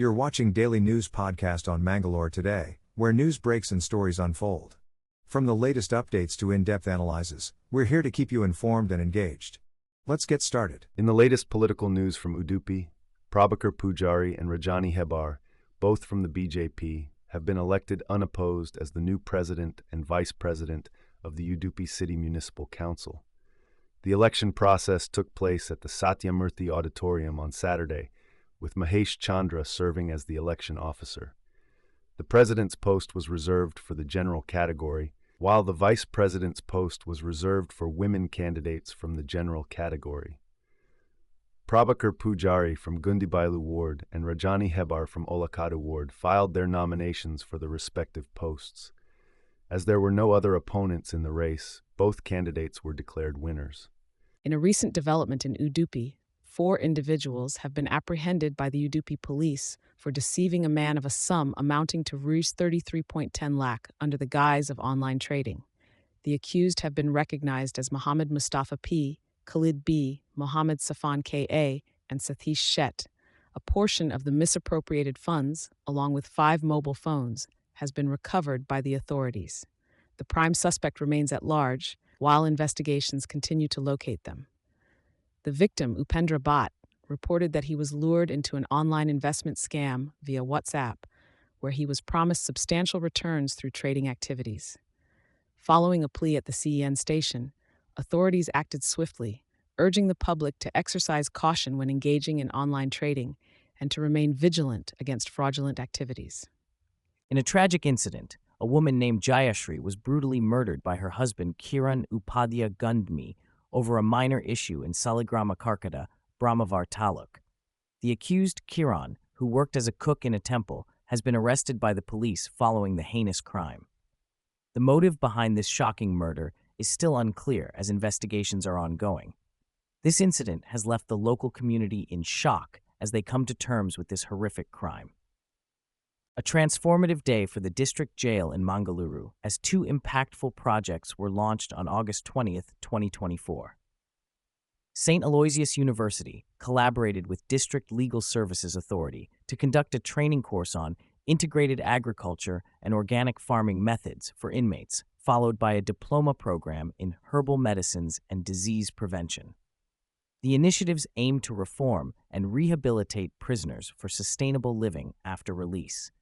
You're watching Daily News Podcast on Mangalore today, where news breaks and stories unfold. From the latest updates to in-depth analyses, we're here to keep you informed and engaged. Let's get started. In the latest political news from Udupi, Prabhakar Pujari and Rajani Hebbar, both from the BJP, have been elected unopposed as the new president and vice president of the Udupi City Municipal Council. The election process took place at the Satyamurthy Auditorium on Saturday, with Mahesh Chandra serving as the election officer. The president's post was reserved for the general category, while the vice president's post was reserved for women candidates from the general category. Prabhakar Pujari from Gundibailu Ward and Rajani Hebbar from Olakadu Ward filed their nominations for the respective posts. As there were no other opponents in the race, both candidates were declared winners. In a recent development in Udupi, 4 individuals have been apprehended by the Udupi police for deceiving a man of a sum amounting to Rs 33.10 lakh under the guise of online trading. The accused have been recognized as Mohammed Mustafa P., Khalid B., Mohammed Safan K.A., and Satish Shet. A portion of the misappropriated funds, along with 5 mobile phones, has been recovered by the authorities. The prime suspect remains at large, while investigations continue to locate them. The victim, Upendra Bhatt, reported that he was lured into an online investment scam via WhatsApp, where he was promised substantial returns through trading activities. Following a plea at the CEN station, authorities acted swiftly, urging the public to exercise caution when engaging in online trading and to remain vigilant against fraudulent activities. In a tragic incident, a woman named Jayashri was brutally murdered by her husband Kiran Upadhyay Gundmi over a minor issue in Saligrama Karkada, Brahmavar Taluk. The accused, Kiran, who worked as a cook in a temple, has been arrested by the police following the heinous crime. The motive behind this shocking murder is still unclear as investigations are ongoing. This incident has left the local community in shock as they come to terms with this horrific crime. A transformative day for the district jail in Mangalore, as 2 impactful projects were launched on August 20, 2024. St. Aloysius University collaborated with District Legal Services Authority to conduct a training course on integrated agriculture and organic farming methods for inmates, followed by a diploma program in herbal medicines and disease prevention. The initiatives aim to reform and rehabilitate prisoners for sustainable living after release.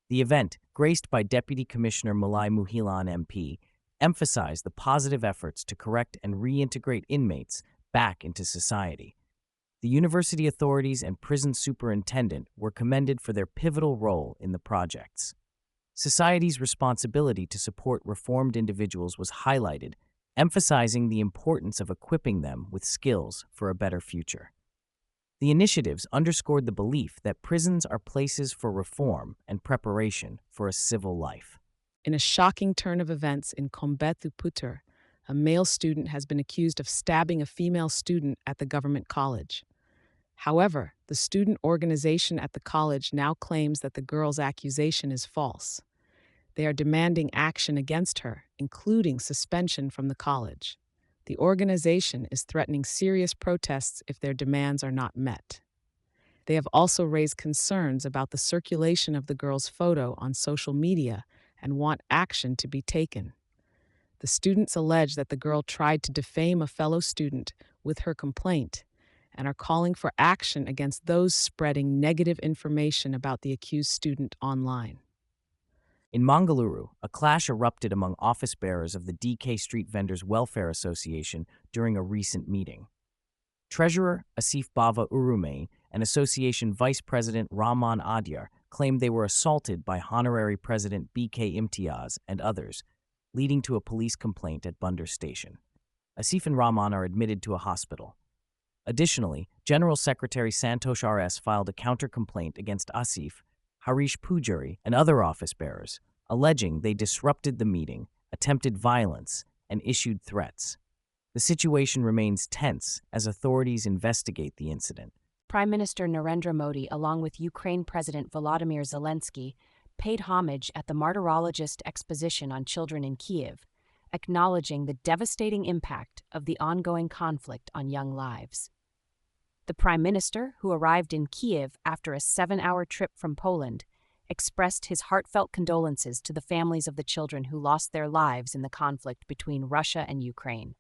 The event, graced by Deputy Commissioner Mulai Muhilan MP, emphasized the positive efforts to correct and reintegrate inmates back into society. The university authorities and prison superintendent were commended for their pivotal role in the projects. Society's responsibility to support reformed individuals was highlighted, emphasizing the importance of equipping them with skills for a better future. The initiatives underscored the belief that prisons are places for reform and preparation for a civil life. In a shocking turn of events in Coimbatore, a male student has been accused of stabbing a female student at the government college. However, the student organization at the college now claims that the girl's accusation is false. They are demanding action against her, including suspension from the college. The organization is threatening serious protests if their demands are not met. They have also raised concerns about the circulation of the girl's photo on social media and want action to be taken. The students allege that the girl tried to defame a fellow student with her complaint and are calling for action against those spreading negative information about the accused student online. In Mangalore, a clash erupted among office bearers of the DK Street Vendors Welfare Association during a recent meeting. Treasurer Asif Bava Urume and Association Vice President Rahman Adyar claimed they were assaulted by Honorary President BK Imtiaz and others, leading to a police complaint at Bunder Station. Asif and Rahman are admitted to a hospital. Additionally, General Secretary Santosh RS filed a counter-complaint against Asif, Harish Pujari, and other office bearers, alleging they disrupted the meeting, attempted violence, and issued threats. The situation remains tense as authorities investigate the incident. Prime Minister Narendra Modi, along with Ukraine President Volodymyr Zelensky, paid homage at the Martyrologist Exposition on Children in Kyiv, acknowledging the devastating impact of the ongoing conflict on young lives. The Prime Minister, who arrived in Kiev after a 7-hour trip from Poland, expressed his heartfelt condolences to the families of the children who lost their lives in the conflict between Russia and Ukraine.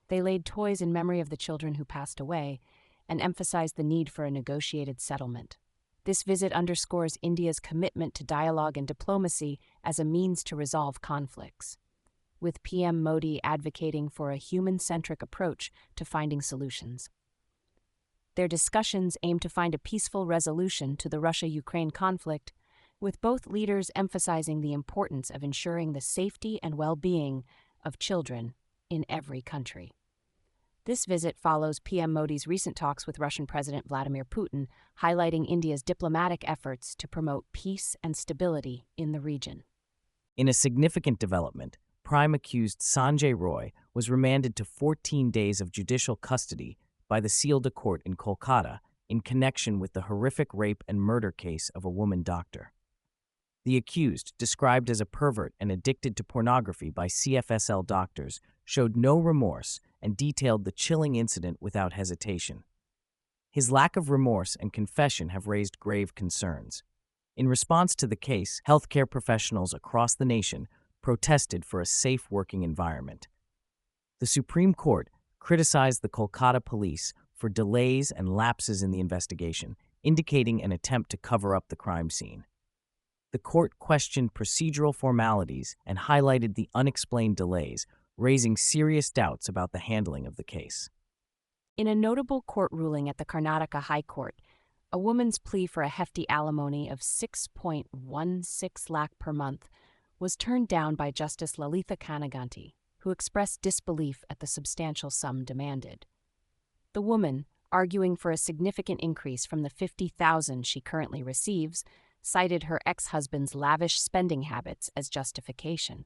They laid toys in memory of the children who passed away and emphasized the need for a negotiated settlement. This visit underscores India's commitment to dialogue and diplomacy as a means to resolve conflicts, with PM Modi advocating for a human-centric approach to finding solutions. Their discussions aim to find a peaceful resolution to the Russia-Ukraine conflict, with both leaders emphasizing the importance of ensuring the safety and well-being of children in every country. This visit follows PM Modi's recent talks with Russian President Vladimir Putin, highlighting India's diplomatic efforts to promote peace and stability in the region. In a significant development, prime accused Sanjay Roy was remanded to 14 days of judicial custody by the Sealdah court in Kolkata in connection with the horrific rape and murder case of a woman doctor. The accused, described as a pervert and addicted to pornography by CFSL doctors, showed no remorse and detailed the chilling incident without hesitation. His lack of remorse and confession have raised grave concerns. In response to the case, healthcare professionals across the nation protested for a safe working environment. The Supreme Court criticized the Kolkata police for delays and lapses in the investigation, indicating an attempt to cover up the crime scene. The court questioned procedural formalities and highlighted the unexplained delays, raising serious doubts about the handling of the case. In a notable court ruling at the Karnataka High Court, a woman's plea for a hefty alimony of 6.16 lakh per month was turned down by Justice Lalitha Kanaganti, who expressed disbelief at the substantial sum demanded. The woman, arguing for a significant increase from the $50,000 she currently receives, cited her ex-husband's lavish spending habits as justification.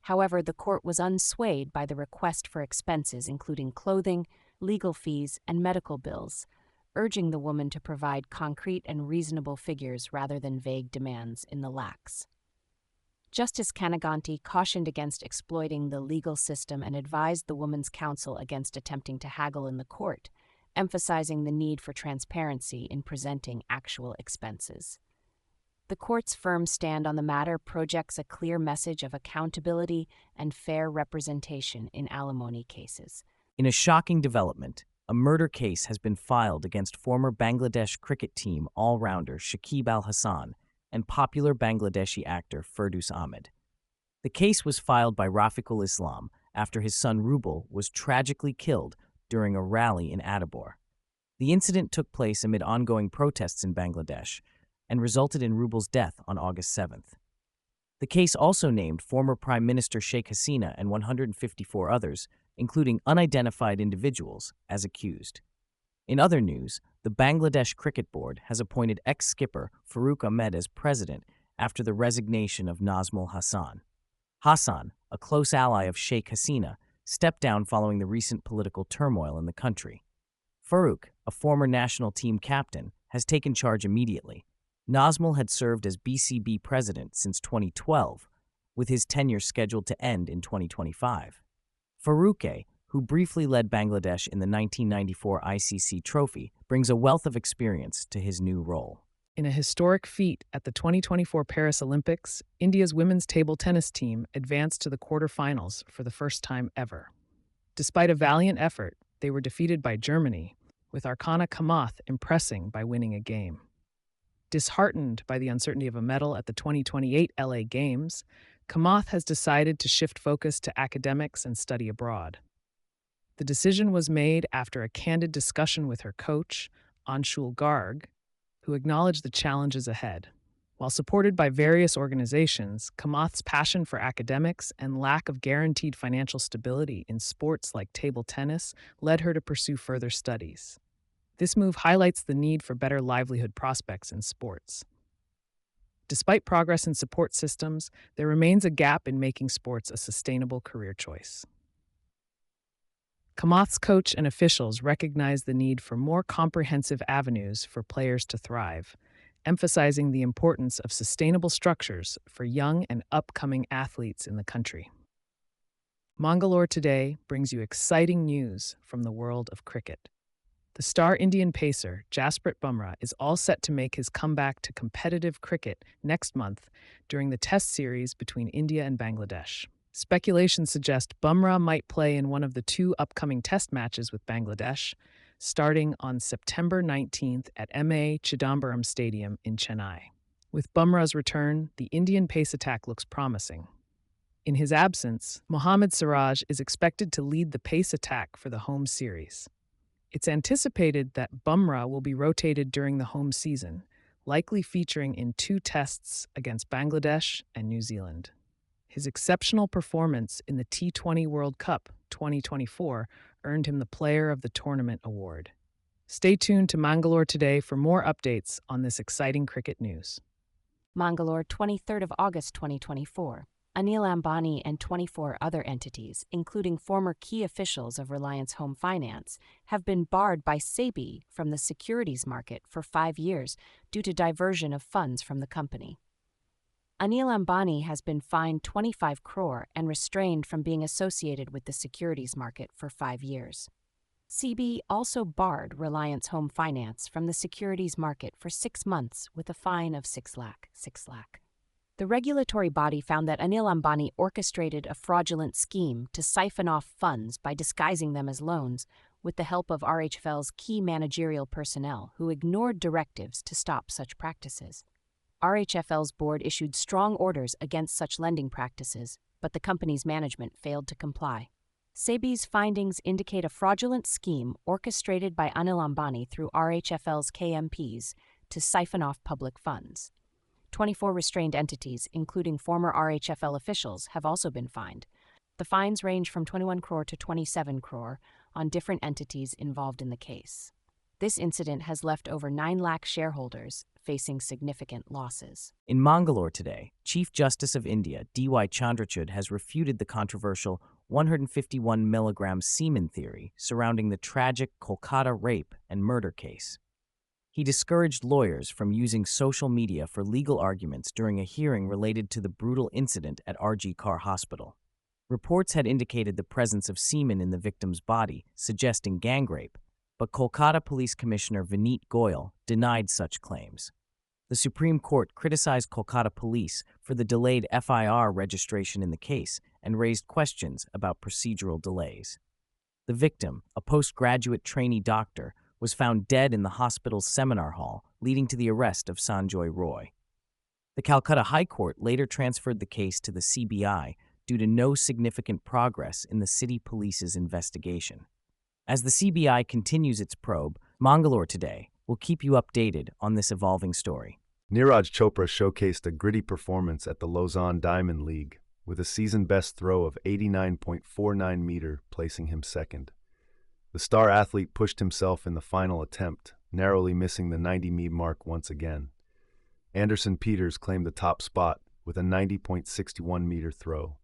However, the court was unswayed by the request for expenses including clothing, legal fees, and medical bills, urging the woman to provide concrete and reasonable figures rather than vague demands in the lakhs. Justice Kanaganti cautioned against exploiting the legal system and advised the woman's counsel against attempting to haggle in the court, emphasizing the need for transparency in presenting actual expenses. The court's firm stand on the matter projects a clear message of accountability and fair representation in alimony cases. In a shocking development, a murder case has been filed against former Bangladesh cricket team all-rounder Shakib Al Hassan and popular Bangladeshi actor Firdaus Ahmed. The case was filed by Rafiqul Islam after his son Rubal was tragically killed during a rally in Adabor. The incident took place amid ongoing protests in Bangladesh and resulted in Rubal's death on August 7th. The case also named former Prime Minister Sheikh Hasina and 154 others, including unidentified individuals, as accused. In other news, the Bangladesh Cricket Board has appointed ex-skipper Farooq Ahmed as president after the resignation of Nazmul Hassan. Hassan, a close ally of Sheikh Hasina, stepped down following the recent political turmoil in the country. Farooq, a former national team captain, has taken charge immediately. Nazmul had served as BCB president since 2012, with his tenure scheduled to end in 2025. Farooq, who briefly led Bangladesh in the 1994 ICC trophy, brings a wealth of experience to his new role. In a historic feat at the 2024 Paris Olympics, India's women's table tennis team advanced to the quarterfinals for the first time ever. Despite a valiant effort, they were defeated by Germany, with Archana Kamath impressing by winning a game. Disheartened by the uncertainty of a medal at the 2028 LA Games, Kamath has decided to shift focus to academics and study abroad. The decision was made after a candid discussion with her coach, Anshul Garg, who acknowledged the challenges ahead. While supported by various organizations, Kamath's passion for academics and lack of guaranteed financial stability in sports like table tennis led her to pursue further studies. This move highlights the need for better livelihood prospects in sports. Despite progress in support systems, there remains a gap in making sports a sustainable career choice. Kamath's coach and officials recognize the need for more comprehensive avenues for players to thrive, emphasizing the importance of sustainable structures for young and upcoming athletes in the country. Mangalore Today brings you exciting news from the world of cricket. The star Indian pacer, Jasprit Bumrah, is all set to make his comeback to competitive cricket next month during the Test series between India and Bangladesh. Speculation suggests Bumrah might play in one of the two upcoming Test matches with Bangladesh, starting on September 19th at M.A. Chidambaram Stadium in Chennai. With Bumrah's return, the Indian pace attack looks promising. In his absence, Mohammad Siraj is expected to lead the pace attack for the home series. It's anticipated that Bumrah will be rotated during the home season, likely featuring in two tests against Bangladesh and New Zealand. His exceptional performance in the T20 World Cup 2024 earned him the Player of the Tournament award. Stay tuned to Mangalore Today for more updates on this exciting cricket news. Mangalore, 23rd of August 2024. Anil Ambani and 24 other entities, including former key officials of Reliance Home Finance, have been barred by SEBI from the securities market for 5 years due to diversion of funds from the company. Anil Ambani has been fined 25 crore and restrained from being associated with the securities market for 5 years. SEBI also barred Reliance Home Finance from the securities market for 6 months with a fine of 6 lakh. The regulatory body found that Anil Ambani orchestrated a fraudulent scheme to siphon off funds by disguising them as loans with the help of RHFL's key managerial personnel who ignored directives to stop such practices. RHFL's board issued strong orders against such lending practices, but the company's management failed to comply. SEBI's findings indicate a fraudulent scheme orchestrated by Anil Ambani through RHFL's KMPs to siphon off public funds. 24 restrained entities, including former RHFL officials, have also been fined. The fines range from 21 crore to 27 crore on different entities involved in the case. This incident has left over 9 lakh shareholders facing significant losses. In Mangalore today, Chief Justice of India, D.Y. Chandrachud, has refuted the controversial 151 milligram semen theory surrounding the tragic Kolkata rape and murder case. He discouraged lawyers from using social media for legal arguments during a hearing related to the brutal incident at RG Kar Hospital. Reports had indicated the presence of semen in the victim's body, suggesting gang rape, but Kolkata Police Commissioner Vineet Goyal denied such claims. The Supreme Court criticized Kolkata Police for the delayed FIR registration in the case and raised questions about procedural delays. The victim, a postgraduate trainee doctor, was found dead in the hospital's seminar hall, leading to the arrest of Sanjoy Roy. The Calcutta High Court later transferred the case to the CBI due to no significant progress in the city police's investigation. As the CBI continues its probe, Mangalore Today will keep you updated on this evolving story. Neeraj Chopra showcased a gritty performance at the Lausanne Diamond League, with a season-best throw of 89.49 meter, placing him second. The star athlete pushed himself in the final attempt, narrowly missing the 90-meter mark once again. Anderson Peters claimed the top spot with a 90.61-meter throw.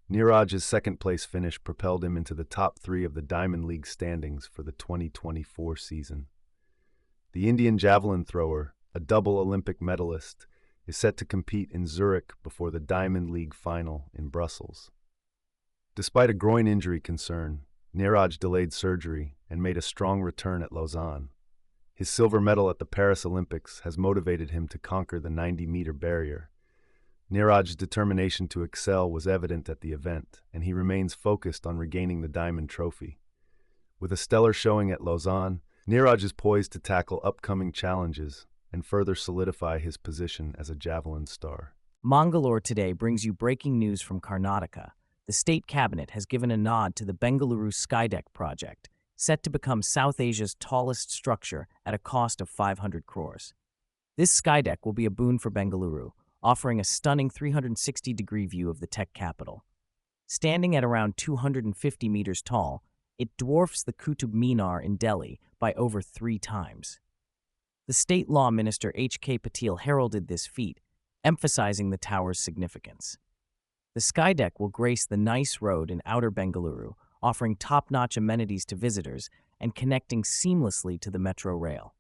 Neeraj's second-place finish propelled him into the top 3 of the Diamond League standings for the 2024 season. The Indian javelin thrower, a double Olympic medalist, is set to compete in Zurich before the Diamond League final in Brussels. Despite a groin injury concern, Neeraj delayed surgery and made a strong return at Lausanne. His silver medal at the Paris Olympics has motivated him to conquer the 90-meter barrier. Neeraj's determination to excel was evident at the event, and he remains focused on regaining the diamond trophy. With a stellar showing at Lausanne, Neeraj is poised to tackle upcoming challenges and further solidify his position as a javelin star. Mangalore Today brings you breaking news from Karnataka. The state cabinet has given a nod to the Bengaluru Skydeck project, set to become South Asia's tallest structure at a cost of 500 crores. This skydeck will be a boon for Bengaluru, offering a stunning 360-degree view of the tech capital. Standing at around 250 meters tall, it dwarfs the Qutub Minar in Delhi by over 3 times. The State Law Minister H.K. Patil heralded this feat, emphasizing the tower's significance. The skydeck will grace the Nice Road in outer Bengaluru, offering top-notch amenities to visitors and connecting seamlessly to the metro rail.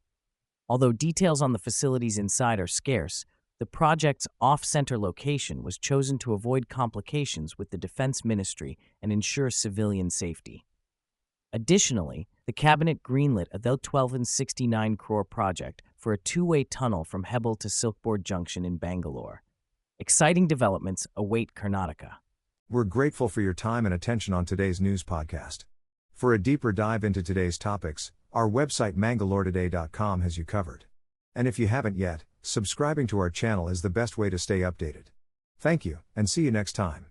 Although details on the facilities inside are scarce, the project's off-center location was chosen to avoid complications with the Defense Ministry and ensure civilian safety. Additionally, the cabinet greenlit a 12.69 crore project for a two-way tunnel from Hebel to Silkboard Junction in Bangalore. Exciting developments await Karnataka. We're grateful for your time and attention on today's news podcast. For a deeper dive into today's topics, our website mangaloretoday.com has you covered. And if you haven't yet, subscribing to our channel is the best way to stay updated. Thank you, and see you next time.